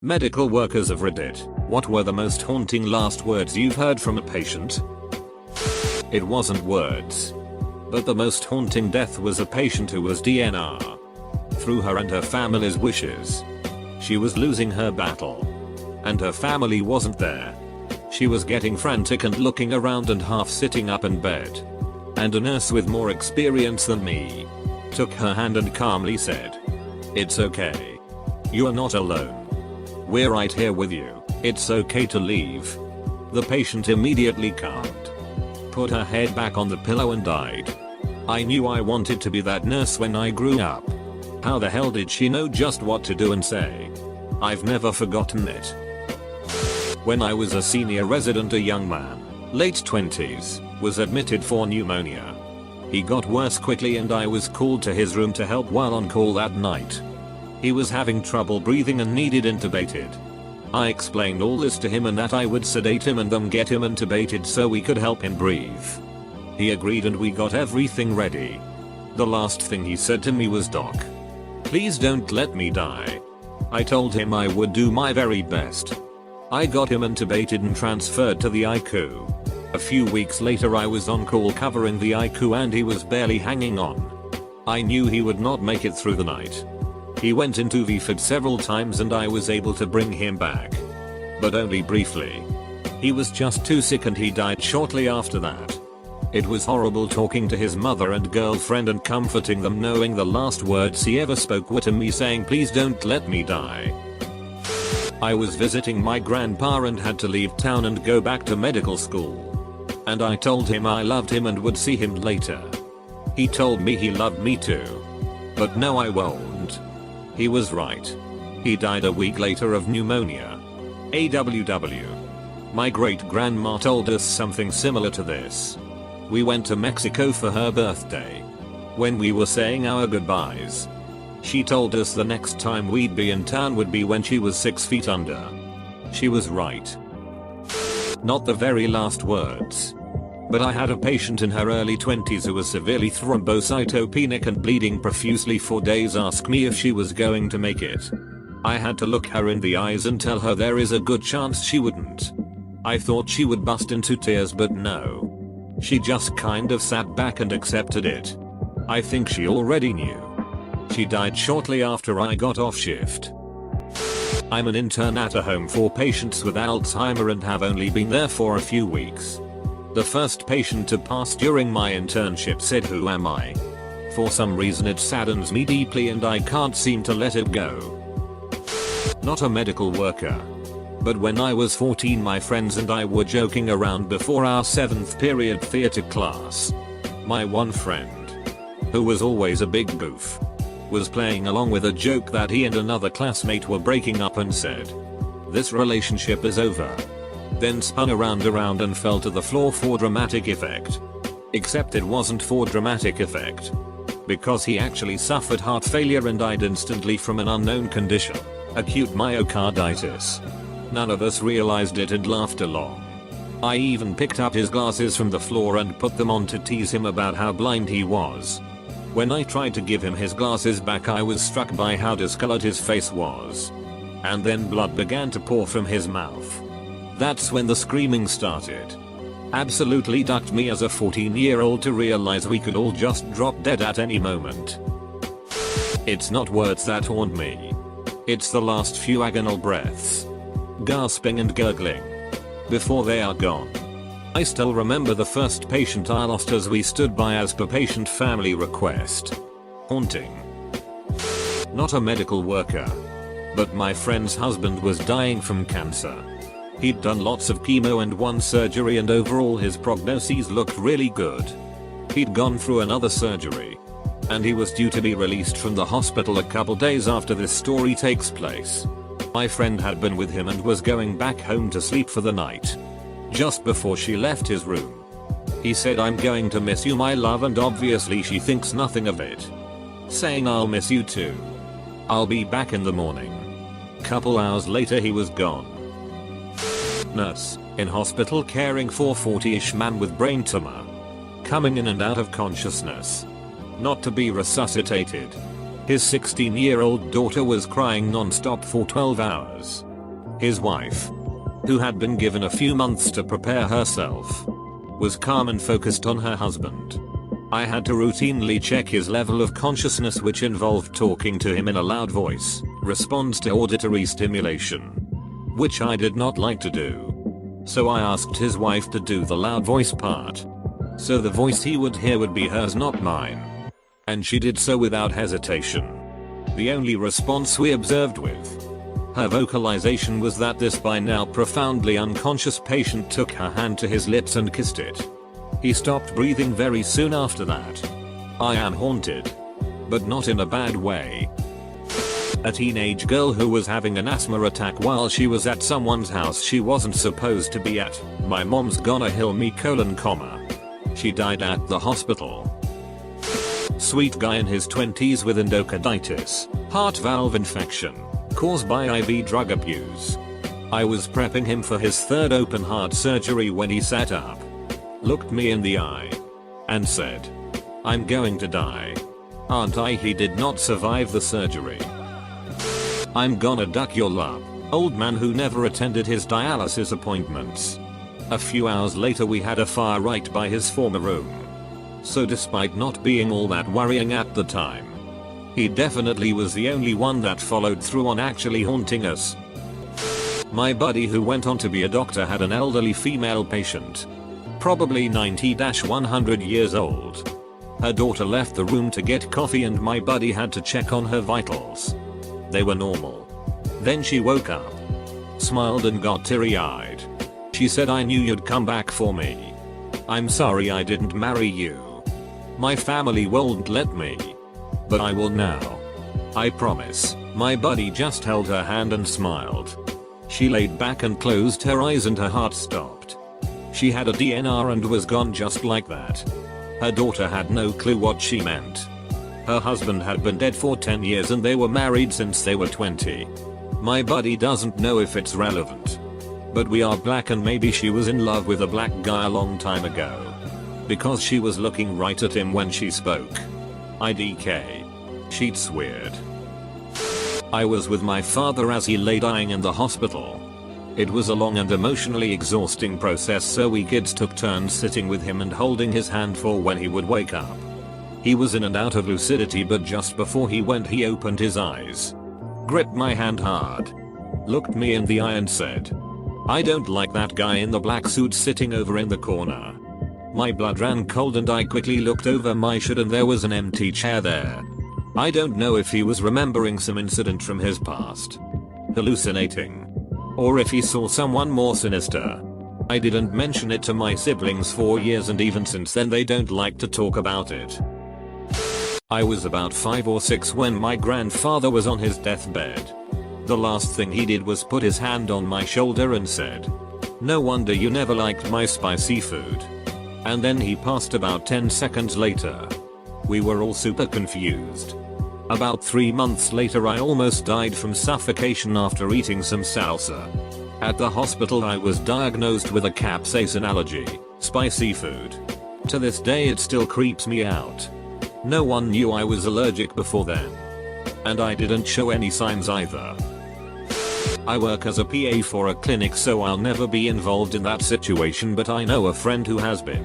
Medical workers of Reddit, what were the most haunting last words you've heard from a patient? It wasn't words. But the most haunting death was a patient who was DNR. Through her and her family's wishes. She was losing her battle. And her family wasn't there. She was getting frantic and looking around and half sitting up in bed. And a nurse with more experience than me took her hand and calmly said, "It's okay. You are not alone. We're right here with you. It's okay to leave." The patient immediately calmed, put her head back on the pillow and died. I knew I wanted to be that nurse when I grew up. How the hell did she know just what to do and say? I've never forgotten it. When I was a senior resident, a young man, late 20s, was admitted for pneumonia. He got worse quickly and I was called to his room to help while on call that night. He was having trouble breathing and needed intubated. I explained all this to him and that I would sedate him and then get him intubated so we could help him breathe. He agreed and we got everything ready. The last thing he said to me was, "Doc, please don't let me die." I told him I would do my very best. I got him intubated and transferred to the ICU. A few weeks later I was on call covering the ICU and he was barely hanging on. I knew he would not make it through the night. He went into VFID several times and I was able to bring him back. But only briefly. He was just too sick and he died shortly after that. It was horrible talking to his mother and girlfriend and comforting them, knowing the last words he ever spoke were to me saying, "Please don't let me die." I was visiting my grandpa and had to leave town and go back to medical school. And I told him I loved him and would see him later. He told me he loved me too. But no, I won't. He was right. He died a week later of pneumonia. AWW. My great grandma told us something similar to this. We went to Mexico for her birthday. When we were saying our goodbyes, she told us the next time we'd be in town would be when she was 6 feet under. She was right. Not the very last words. But I had a patient in her early 20s who was severely thrombocytopenic and bleeding profusely for days ask me if she was going to make it. I had to look her in the eyes and tell her there is a good chance she wouldn't. I thought she would bust into tears, but no. She just kind of sat back and accepted it. I think she already knew. She died shortly after I got off shift. I'm an intern at a home for patients with Alzheimer and have only been there for a few weeks. The first patient to pass during my internship said, "Who am I?" For some reason it saddens me deeply and I can't seem to let it go. Not a medical worker. But when I was 14, my friends and I were joking around before our 7th period theater class. My one friend, who was always a big boof, was playing along with a joke that he and another classmate were breaking up and said, "This relationship is over." Then spun around and fell to the floor for dramatic effect. Except it wasn't for dramatic effect. Because he actually suffered heart failure and died instantly from an unknown condition, acute myocarditis. None of us realized it and laughed along. I even picked up his glasses from the floor and put them on to tease him about how blind he was. When I tried to give him his glasses back, I was struck by how discolored his face was. And then blood began to pour from his mouth. That's when the screaming started. Absolutely ducked me as a 14-year-old to realize we could all just drop dead at any moment. It's not words that haunt me. It's the last few agonal breaths. Gasping and gurgling. Before they are gone. I still remember the first patient I lost as we stood by as per patient family request. Haunting. Not a medical worker. But my friend's husband was dying from cancer. He'd done lots of chemo and one surgery and overall his prognoses looked really good. He'd gone through another surgery. And he was due to be released from the hospital a couple days after this story takes place. My friend had been with him and was going back home to sleep for the night. Just before she left his room, he said, "I'm going to miss you, my love," and obviously she thinks nothing of it. Saying, "I'll miss you too. I'll be back in the morning." Couple hours later he was gone. Nurse, in hospital caring for 40-ish man with brain tumor. Coming in and out of consciousness. Not to be resuscitated. His 16-year-old daughter was crying non-stop for 12 hours. His wife, who had been given a few months to prepare herself, was calm and focused on her husband. I had to routinely check his level of consciousness, which involved talking to him in a loud voice, responds to auditory stimulation, which I did not like to do. So I asked his wife to do the loud voice part, so the voice he would hear would be hers, not mine. And she did so without hesitation. The only response we observed with her vocalization was that this by now profoundly unconscious patient took her hand to his lips and kissed it. He stopped breathing very soon after that. I am haunted, but not in a bad way. A teenage girl who was having an asthma attack while she was at someone's house she wasn't supposed to be at. My mom's gonna heal me : she died at the hospital. Sweet guy in his 20s with endocarditis, heart valve infection, caused by IV drug abuse. I was prepping him for his third open heart surgery when he sat up, looked me in the eye, and said, "I'm going to die. Aren't I?" He did not survive the surgery. I'm gonna duck your love. Old man who never attended his dialysis appointments. A few hours later we had a fire right by his former room. So despite not being all that worrying at the time, he definitely was the only one that followed through on actually haunting us. My buddy who went on to be a doctor had an elderly female patient, probably 90-100 years old. Her daughter left the room to get coffee and my buddy had to check on her vitals. They were normal. Then she woke up, smiled and got teary-eyed. She said, "I knew you'd come back for me. I'm sorry I didn't marry you. My family won't let me, but I will now. I promise." My buddy just held her hand and smiled. She laid back and closed her eyes and her heart stopped. She had a DNR and was gone just like that. Her daughter had no clue what she meant. Her husband had been dead for 10 years and they were married since they were 20. My buddy doesn't know if it's relevant, but we are black and maybe she was in love with a black guy a long time ago, because she was looking right at him when she spoke. IDK. She's weird. I was with my father as he lay dying in the hospital. It was a long and emotionally exhausting process, so we kids took turns sitting with him and holding his hand for when he would wake up. He was in and out of lucidity, but just before he went he opened his eyes, gripped my hand hard, looked me in the eye and said, "I don't like that guy in the black suit sitting over in the corner." My blood ran cold and I quickly looked over my shoulder and there was an empty chair there. I don't know if he was remembering some incident from his past, hallucinating, or if he saw someone more sinister. I didn't mention it to my siblings for years and even since then they don't like to talk about it. I was about 5 or 6 when my grandfather was on his deathbed. The last thing he did was put his hand on my shoulder and said, "No wonder you never liked my spicy food." And then he passed about 10 seconds later. We were all super confused. About 3 months later I almost died from suffocation after eating some salsa. At the hospital I was diagnosed with a capsaicin allergy, spicy food. To this day it still creeps me out. No one knew I was allergic before then. And I didn't show any signs either. I work as a PA for a clinic, so I'll never be involved in that situation, but I know a friend who has been.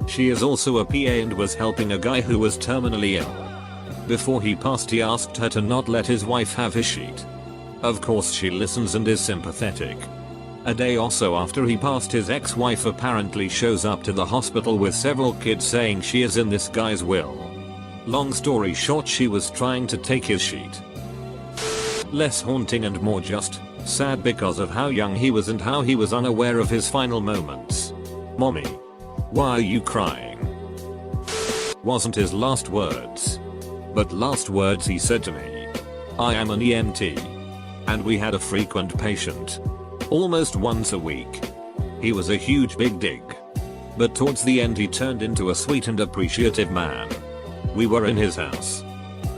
She is also a PA and was helping a guy who was terminally ill. Before he passed he asked her to not let his wife have his sheet. Of course she listens and is sympathetic. A day or so after he passed, his ex-wife apparently shows up to the hospital with several kids saying she is in this guy's will. Long story short, she was trying to take his sheet. Less haunting and more just sad because of how young he was and how he was unaware of his final moments. "Mommy, why are you crying?" Wasn't his last words, but last words he said to me. I am an EMT, and we had a frequent patient, almost once a week. He was a huge big dig, but towards the end he turned into a sweet and appreciative man. We were in his house,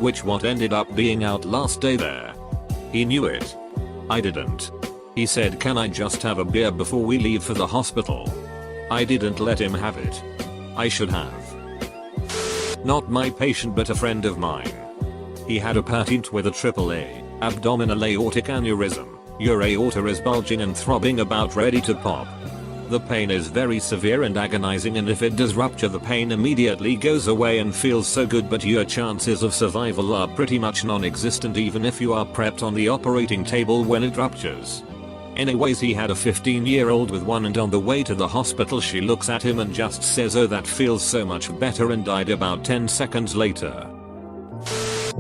which what ended up being out last day there. He knew it. I didn't. He said, "Can I just have a beer before we leave for the hospital?" I didn't let him have it. I should have. Not my patient but a friend of mine. He had a patient with a AAA abdominal aortic aneurysm. Your aorta is bulging and throbbing about ready to pop. The pain is very severe and agonizing, and if it does rupture, the pain immediately goes away and feels so good, but your chances of survival are pretty much non-existent even if you are prepped on the operating table when it ruptures. Anyways, he had a 15-year-old with one, and on the way to the hospital she looks at him and just says, "Oh, that feels so much better," and died about 10 seconds later.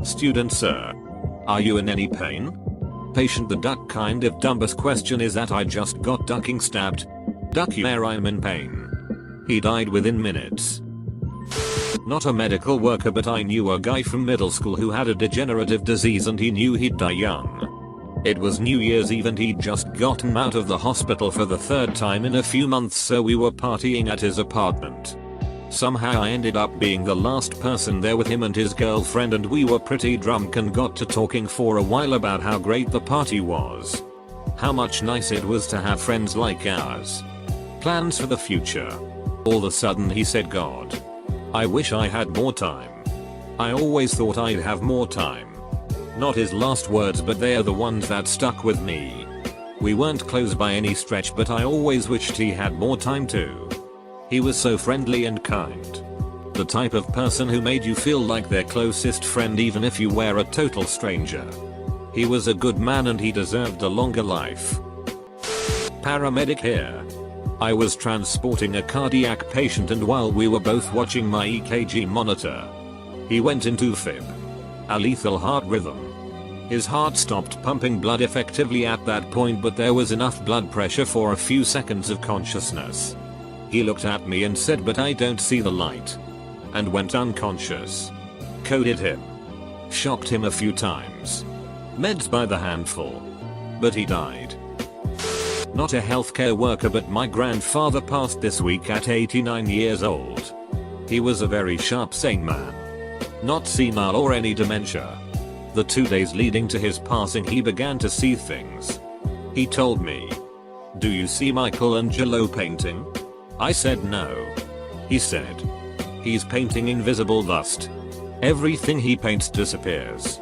Student: Sir, are you in any pain? Patient: the duck kind of dumbest question is that. I just got ducking stabbed. Duck you where I'm in pain. He died within minutes. Not a medical worker, but I knew a guy from middle school who had a degenerative disease and he knew he'd die young. It was New Year's Eve and he'd just gotten out of the hospital for the third time in a few months, so we were partying at his apartment. Somehow I ended up being the last person there with him and his girlfriend, and we were pretty drunk and got to talking for a while about how great the party was. How much nice it was to have friends like ours. Plans for the future. All of a sudden he said, "God, I wish I had more time. I always thought I'd have more time." Not his last words, but they are the ones that stuck with me. We weren't close by any stretch, but I always wished he had more time too. He was so friendly and kind. The type of person who made you feel like their closest friend even if you were a total stranger. He was a good man and he deserved a longer life. Paramedic here. I was transporting a cardiac patient, and while we were both watching my EKG monitor, he went into fib. A lethal heart rhythm. His heart stopped pumping blood effectively at that point, but there was enough blood pressure for a few seconds of consciousness. He looked at me and said, "But I don't see the light," and went unconscious. Coded him. Shocked him a few times. Meds by the handful. But he died. Not a healthcare worker, but my grandfather passed this week at 89 years old. He was a very sharp, sane man. Not senile or any dementia. The 2 days leading to his passing he began to see things. He told me, "Do you see Michelangelo painting?" I said no. He said, "He's painting invisible dust. Everything he paints disappears.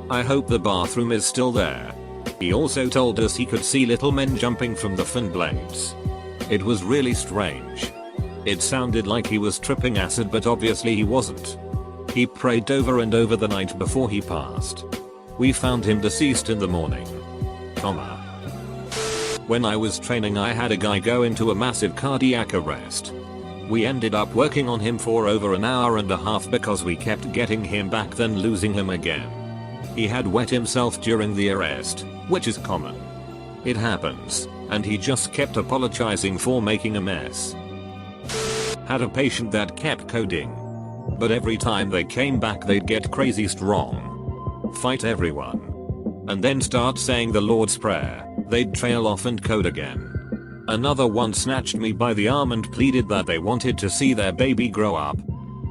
I hope the bathroom is still there." He also told us he could see little men jumping from the fin blades. It was really strange. It sounded like he was tripping acid, but obviously he wasn't. He prayed over and over the night before he passed. We found him deceased in the morning. When I was training, I had a guy go into a massive cardiac arrest. We ended up working on him for over an hour and a half because we kept getting him back then losing him again. He had wet himself during the arrest, which is common. It happens, and he just kept apologizing for making a mess. Had a patient that kept coding, but every time they came back they'd get crazy strong. Fight everyone. And then start saying the Lord's Prayer. They'd trail off and code again. Another one snatched me by the arm and pleaded that they wanted to see their baby grow up.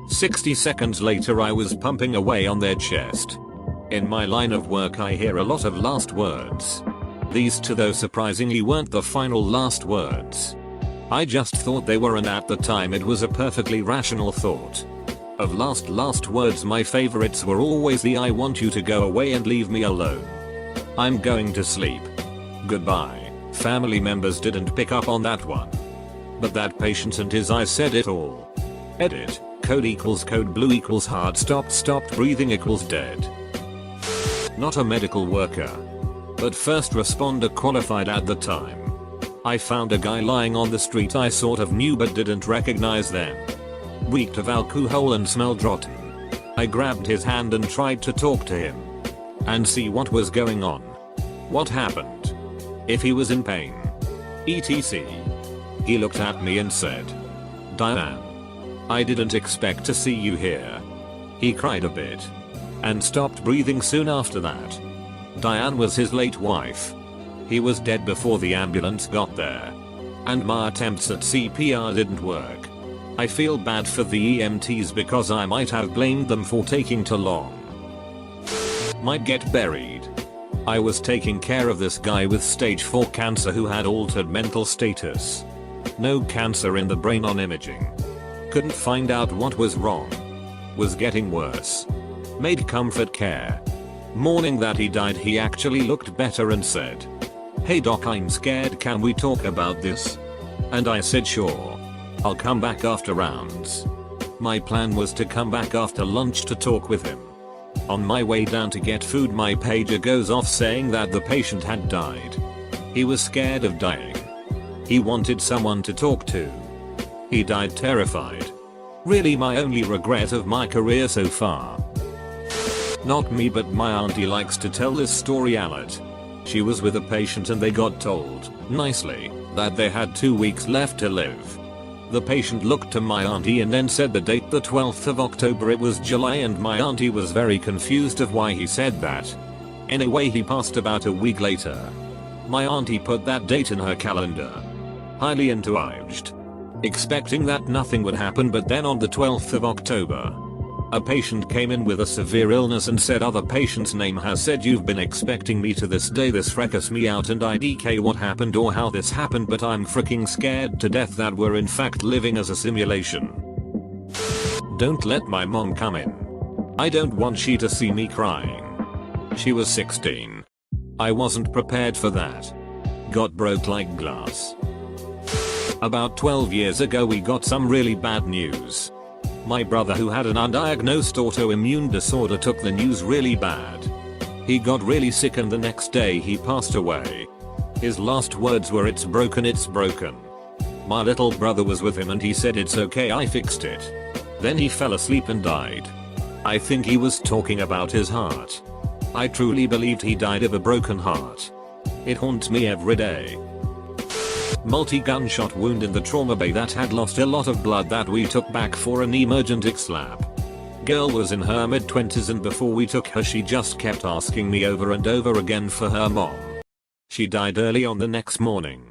60 seconds later I was pumping away on their chest. In my line of work I hear a lot of last words. These two, though surprisingly, weren't the final last words. I just thought they were, and at the time it was a perfectly rational thought. Of last words, my favorites were always the "I want you to go away and leave me alone. I'm going to sleep. Goodbye." Family members didn't pick up on that one. But that patient and his eyes said it all. Edit. Code equals code blue equals hard stopped breathing equals dead. Not a medical worker, but first responder qualified at the time. I found a guy lying on the street I sort of knew but didn't recognize them. Reeked of alcohol and smelled rotten. I grabbed his hand and tried to talk to him and see what was going on. What happened? If he was in pain. etc. He looked at me and said, "Diane, I didn't expect to see you here." He cried a bit and stopped breathing soon after that. Diane was his late wife. He was dead before the ambulance got there. And my attempts at CPR didn't work. I feel bad for the EMTs because I might have blamed them for taking too long. Might get buried. I was taking care of this guy with stage 4 cancer who had altered mental status. No cancer in the brain on imaging. Couldn't find out what was wrong. Was getting worse. Made comfort care. Morning that he died he actually looked better and said, "Hey doc, I'm scared, can we talk about this?" And I said sure. I'll come back after rounds. My plan was to come back after lunch to talk with him. On my way down to get food, my pager goes off saying that the patient had died. He was scared of dying. He wanted someone to talk to. He died terrified. Really my only regret of my career so far. Not me, but my auntie likes to tell this story a lot. She was with a patient and they got told, nicely, that they had 2 weeks left to live. The patient looked to my auntie and then said the date, the 12th of October. It was July, and my auntie was very confused of why he said that. Anyway, he passed about a week later. My auntie put that date in her calendar. Highly encouraged. Expecting that nothing would happen, but then on the 12th of October, a patient came in with a severe illness and said, "Other patient's name has said you've been expecting me to this day." This freaks me out, and I DK what happened or how this happened, but I'm freaking scared to death that we're in fact living as a simulation. Don't let my mom come in. I don't want she to see me crying. She was 16. I wasn't prepared for that. Got broke like glass. About 12 years ago we got some really bad news. My brother, who had an undiagnosed autoimmune disorder, took the news really bad. He got really sick and the next day he passed away. His last words were, "It's broken, it's broken." My little brother was with him and he said, "It's okay, I fixed it." Then he fell asleep and died. I think he was talking about his heart. I truly believed he died of a broken heart. It haunts me every day. Multi-gunshot wound in the trauma bay that had lost a lot of blood that we took back for an emergent slab. Girl was in her mid-20s and before we took her she just kept asking me over and over again for her mom. She died early on the next morning.